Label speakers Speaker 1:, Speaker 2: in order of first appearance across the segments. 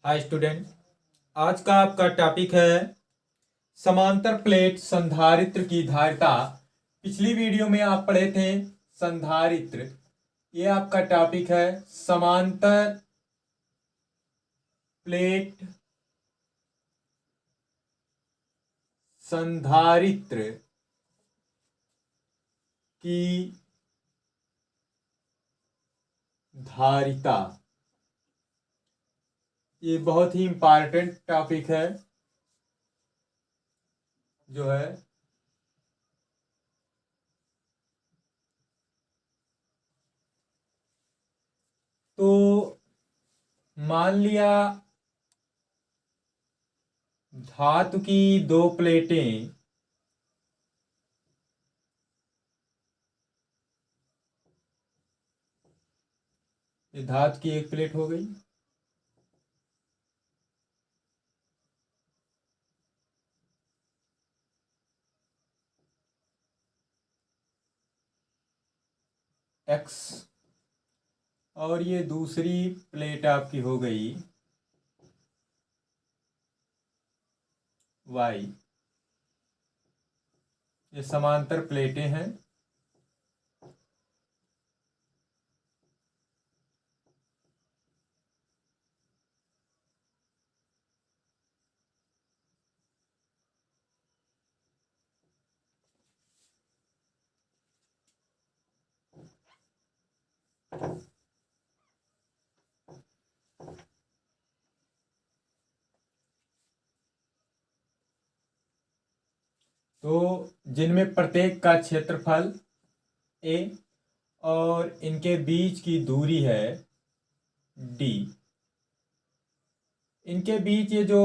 Speaker 1: Hi student. आज का आपका टॉपिक है समांतर प्लेट संधारित्र की धारिता। पिछली वीडियो में आप पढ़े थे संधारित्र। ये आपका टॉपिक है समांतर प्लेट संधारित्र की धारिता। ये बहुत ही इंपॉर्टेंट टॉपिक है जो है तो मान लिया धातु की दो प्लेटें ये धातु की एक प्लेट हो गई, एक्स, और ये दूसरी प्लेट आपकी हो गई वाई। ये समांतर प्लेटें हैं। तो जिनमें प्रत्येक का क्षेत्रफल ए और इनके बीच की दूरी है डी। इनके बीच ये जो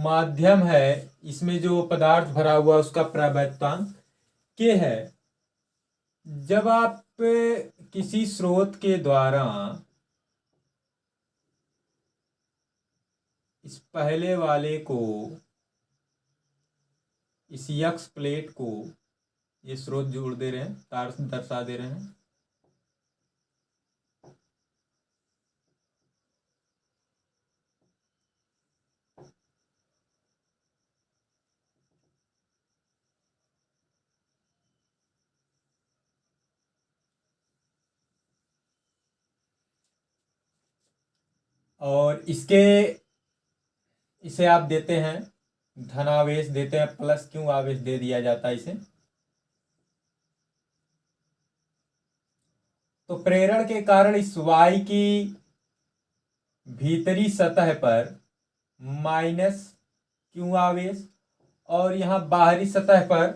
Speaker 1: माध्यम है इसमें जो पदार्थ भरा हुआ उसका प्रवृत्तांक के है। जब आप किसी स्रोत के द्वारा इस पहले वाले को, इस यक्स प्लेट को, ये स्रोत जोड़ दे रहे हैं, तार दर्शा दे रहे हैं, और इसे आप देते हैं धनावेश देते हैं, प्लस क्यू आवेश दे दिया जाता है इसे। तो प्रेरण के कारण इस वाई की भीतरी सतह पर माइनस क्यू आवेश और यहां बाहरी सतह पर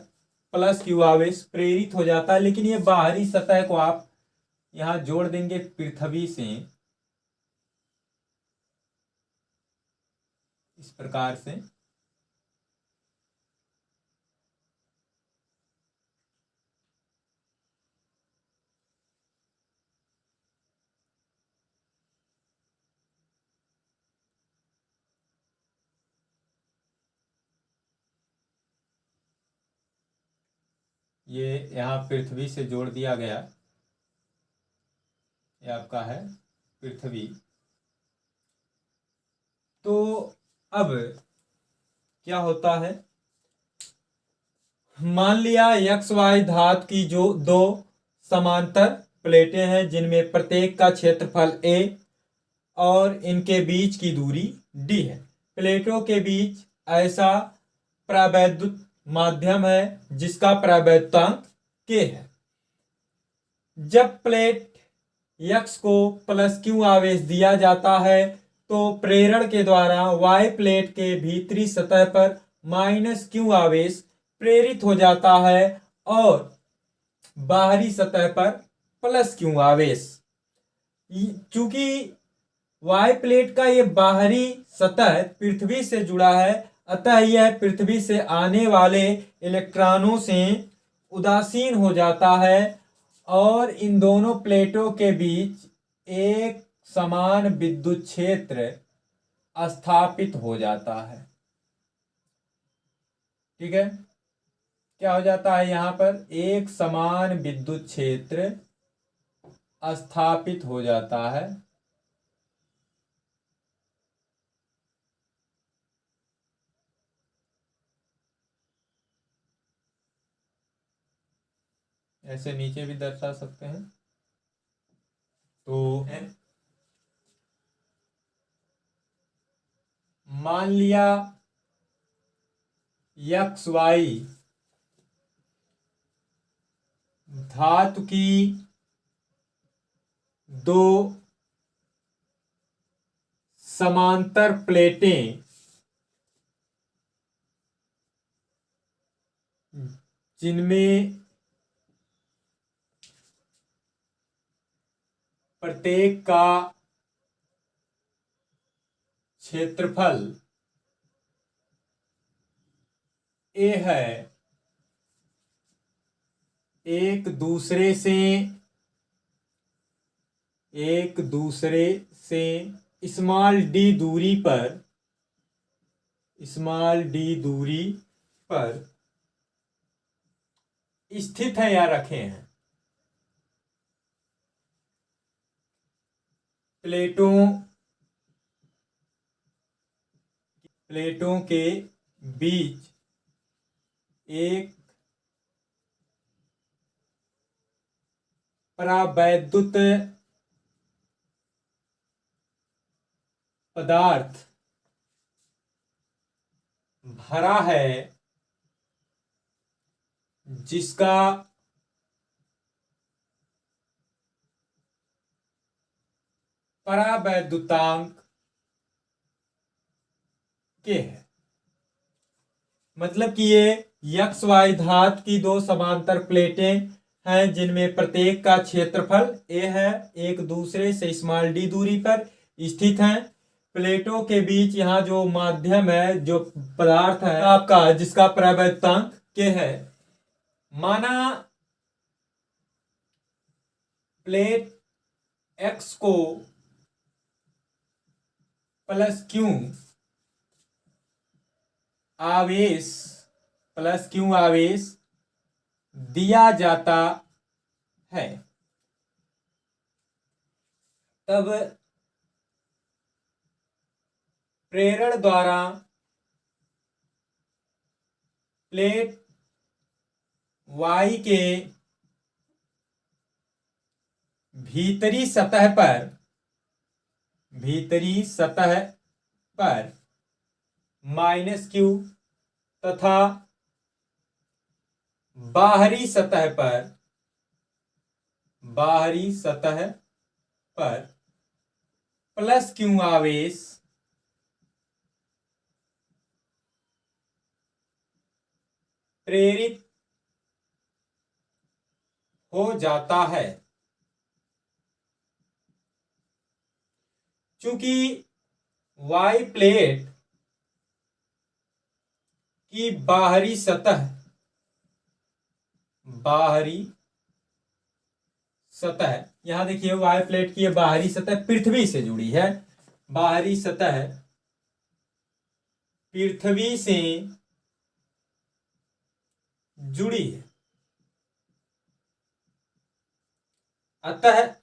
Speaker 1: प्लस क्यू आवेश प्रेरित हो जाता है। लेकिन ये बाहरी सतह को आप यहां जोड़ देंगे पृथ्वी से, इस प्रकार से। ये यहां पृथ्वी से जोड़ दिया गया, ये आपका है पृथ्वी। तो अब क्या होता है, मान लिया एक्स वाई धातु की जो दो समांतर प्लेटें हैं जिनमें प्रत्येक का क्षेत्रफल ए और इनके बीच की दूरी डी है। प्लेटों के बीच ऐसा प्रावैद्युत माध्यम है जिसका प्रावैद्युतांक के है। जब प्लेट यक्स को प्लस क्यू आवेश दिया जाता है तो प्रेरण के द्वारा वाई प्लेट के भीतरी सतह पर माइनस क्यू आवेश प्रेरित हो जाता है और बाहरी सतह पर प्लस क्यू आवेश। चूंकि वाई प्लेट का ये बाहरी सतह पृथ्वी से जुड़ा है, अतः यह पृथ्वी से आने वाले इलेक्ट्रॉनों से उदासीन हो जाता है और इन दोनों प्लेटों के बीच एक समान विद्युत क्षेत्र स्थापित हो जाता है। ठीक है, क्या हो जाता है, यहां पर एक समान विद्युत क्षेत्र स्थापित हो जाता है। ऐसे नीचे भी दर्शा सकते हैं। तो मान लिया एक्स वाई धातु की दो समांतर प्लेटें जिनमें प्रत्येक का क्षेत्रफल ए है, एक दूसरे से स्मॉल डी दूरी पर स्थित है या रखे हैं। प्लेटों के बीच एक परावैद्युत पदार्थ भरा है जिसका परावैद्युतांक के है। मतलब कि ये एक्स वाई धातु की दो समांतर प्लेटें हैं जिनमें प्रत्येक का क्षेत्रफल ए है, एक दूसरे से स्मॉल डी दूरी पर स्थित हैं। प्लेटों के बीच यहाँ जो माध्यम है, जो पदार्थ है आपका, जिसका परावैद्युतांक के है। माना प्लेट एक्स को प्लस क्यू आवेश दिया जाता है, तब प्रेरण द्वारा प्लेट वाई के भीतरी सतह पर -q तथा बाहरी सतह पर +q आवेश प्रेरित हो जाता है। चूंकि वाई प्लेट की बाहरी सतह यहां देखिए, वाई प्लेट की बाहरी सतह पृथ्वी से जुड़ी है, बाहरी सतह पृथ्वी से जुड़ी है। अतः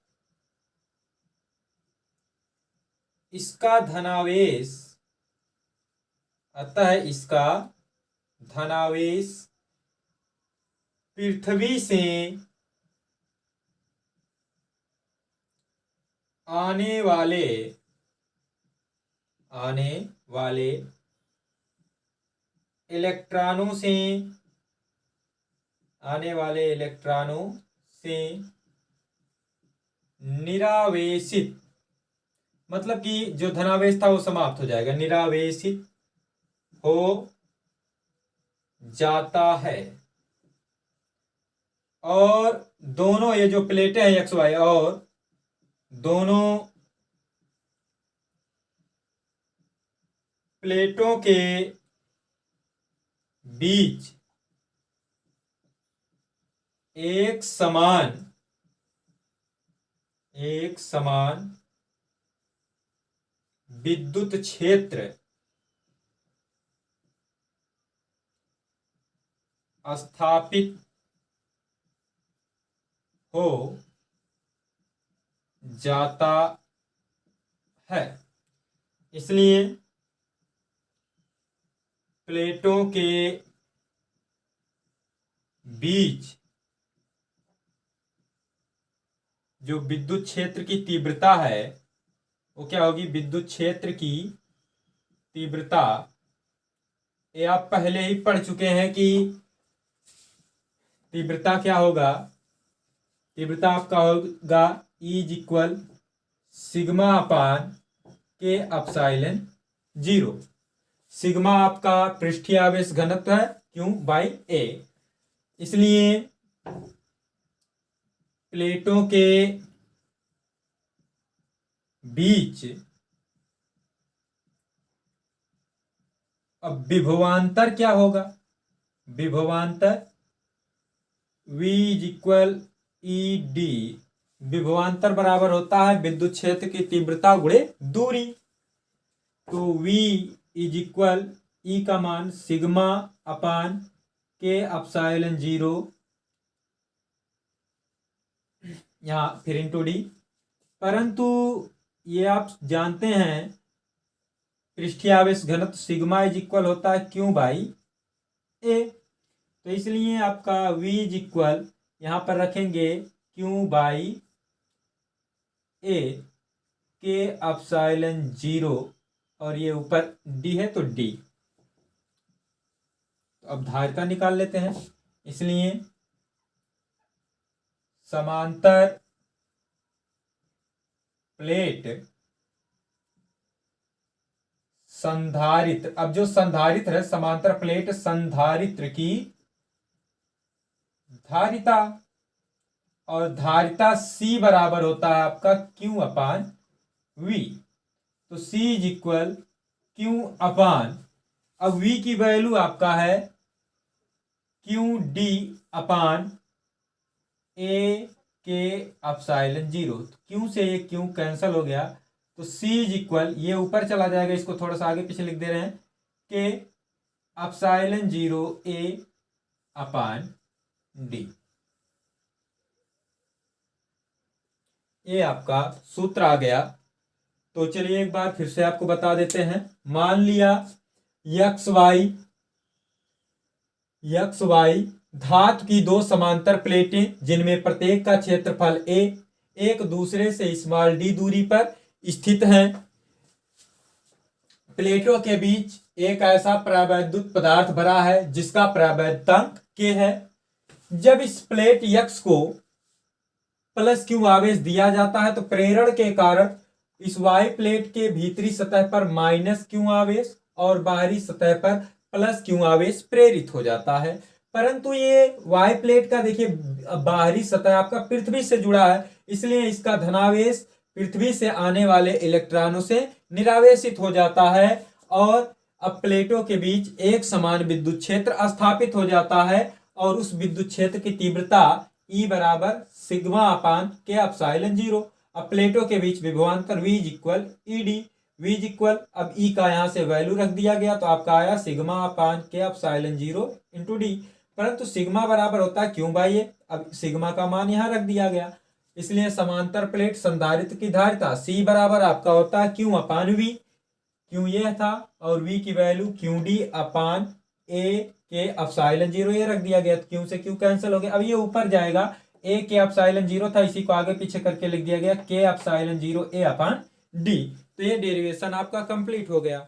Speaker 1: इसका धनावेश पृथ्वी से आने वाले इलेक्ट्रॉनों से निरावेशित, मतलब कि जो धनावेश था वो समाप्त हो जाएगा, निरावेशित हो जाता है। और दोनों ये जो प्लेटें हैं एक्स वाई, और दोनों प्लेटों के बीच एक समान विद्युत क्षेत्र स्थापित हो जाता है। इसलिए प्लेटों के बीच जो विद्युत क्षेत्र की तीव्रता है वो क्या होगी, विद्युत क्षेत्र की तीव्रता, ये आप पहले ही पढ़ चुके हैं कि तीव्रता क्या होगा, तीव्रता आपका होगा E इज इक्वल सिग्मा अपान के अपसाइलन 0। सिग्मा आपका पृष्ठीय आवेश घनत्व है Q बाई A, इसलिए प्लेटों के बीच अब विभवांतर क्या होगा, विभवांतर V is equal E D, विभवांतर बराबर होता है विद्युत क्षेत्र की तीव्रता गुणे दूरी। तो V इज इक्वल ई का मान सिग्मा अपान के अपसाइलन 0, यहाँ फिर इंटू डी। परंतु ये आप जानते हैं पृष्ठीय आवेश घनत्व सिग्मा इज इक्वल होता है Q बाई A, तो इसलिए आपका V इज इक्वल यहाँ पर रखेंगे Q बाई A के अपसाइलन 0, और ये ऊपर D है तो D। तो अब धारिता निकाल लेते हैं, इसलिए समांतर प्लेट संधारित्र, अब जो संधारित्र है समांतर प्लेट संधारित्र की धारिता, और धारिता C बराबर होता है आपका Q अपान V। तो C इज इक्वल Q अपान, अब V की वैल्यू आपका है Q D अपान A के अपसाइलन 0। Q से ये Q कैंसिल हो गया, तो C इज इक्वल, ये ऊपर चला जाएगा, इसको थोड़ा सा आगे पीछे लिख दे रहे हैं, के अपसाइलन 0 A अपान D। ये आपका सूत्र आ गया। तो चलिए एक बार फिर से आपको बता देते हैं। मान लिया एक्स वाई धातु की दो समांतर प्लेटें जिनमें प्रत्येक का क्षेत्रफल A एक दूसरे से स्मॉल d दूरी पर स्थित हैं। प्लेटों के बीच एक ऐसा परावैद्युत पदार्थ भरा है जिसका परावैद्युतांक K है। जब इस प्लेट X को प्लस Q आवेश दिया जाता है तो प्रेरण के कारण इस Y प्लेट के भीतरी सतह पर माइनस Q आवेश और बाहरी सतह पर प्लस Q आवेश प्रेरित हो जाता है। परंतु ये Y प्लेट का देखिए बाहरी सतह आपका पृथ्वी से जुड़ा है, इसलिए इसका धनावेश पृथ्वी से आने वाले इलेक्ट्रॉनों से निरावेशित हो जाता है, और अब प्लेटों के बीच एक समान विद्युत क्षेत्र स्थापित हो जाता है, और उस विद्युत क्षेत्र की तीव्रता E बराबर सिग्मा अपान के अपसाइलन 0। अब प्लेटों के बीच विभवांतर V is equal E D, V is equal, अब E का यहाँ से वैल्यू रख दिया गया तो आपका आया सिग्मा अपान के अपसाइलन 0 इंटू डी। परंतु सिग्मा बराबर होता है Q बाई A, अब सिग्मा का मान यहाँ रख दिया गया, इसलिए समांतर प्लेट संधारित्र की धारिता C बराबर आपका होता है Q अपान V। Q ये था और V की वैल्यू QD अपान A के अपसाइलन 0 ये रख दिया गया, तो Q से Q कैंसिल हो गया। अब ये ऊपर जाएगा, A के अपसाइलन 0 था, इसी को आगे पीछे करके लिख दिया गया, K epsilon 0 A upon D। तो ये डेरिवेशन आपका कंप्लीट हो गया।